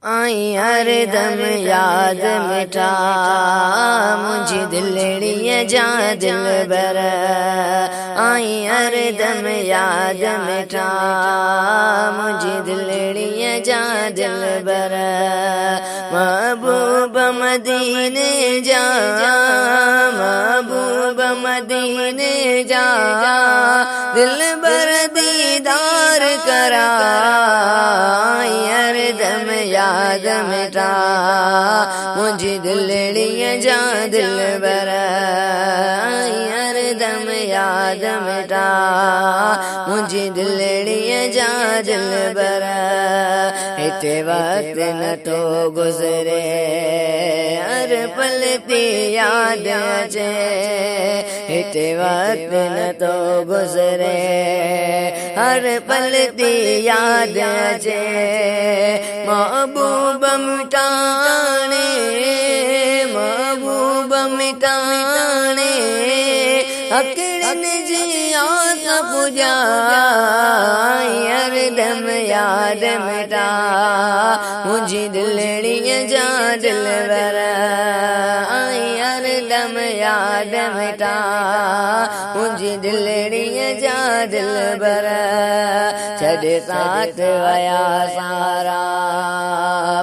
आई हर दम याद मिठा मुझी दिलड़ी जा दिलबर आई हर दम याद मिठा मुझी दिलड़ी जा दिलबर महबूब मदीने जा महबूब मदीने जा दिलबर दीदार करा हर दम याद मिठा मुझी दिलड़ी जा दिलबर हर दम याद मिठा मुझी दिलड़ी जा दिलबर इते वक्त न तो गुजरे हर पल ती याद अचे इते वक्त न तो गुजरे हर पल ती याद अचे महबूब मिटाने महबूब मिटाने अकड़न जी आस पुजा हर दम याद मिटा मुझी दिलड़ी जा दिलबर हर दम याद मिटा मुझी दिलड़ी जा दिलबर छड़ साथ वया सारा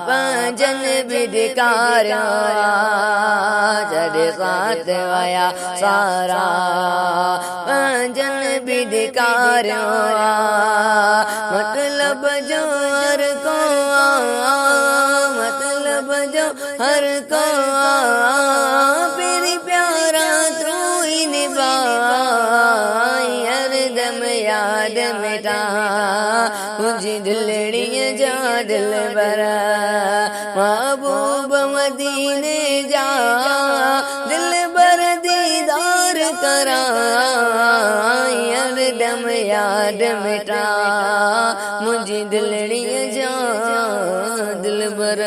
पंजन बिदकारा छड़ साथ वया सारा पंजन बिदकारा मतलब जो हर को मतलब जो हर को फिर प्यारा तू ही निभा हर दम याद मिटा मुझी दिलड़ी जा दिलबर महबूब मदीने जा दिलबर दीदार करा हर दम याद मिटा मुझी दिलड़ी जा दिलबर।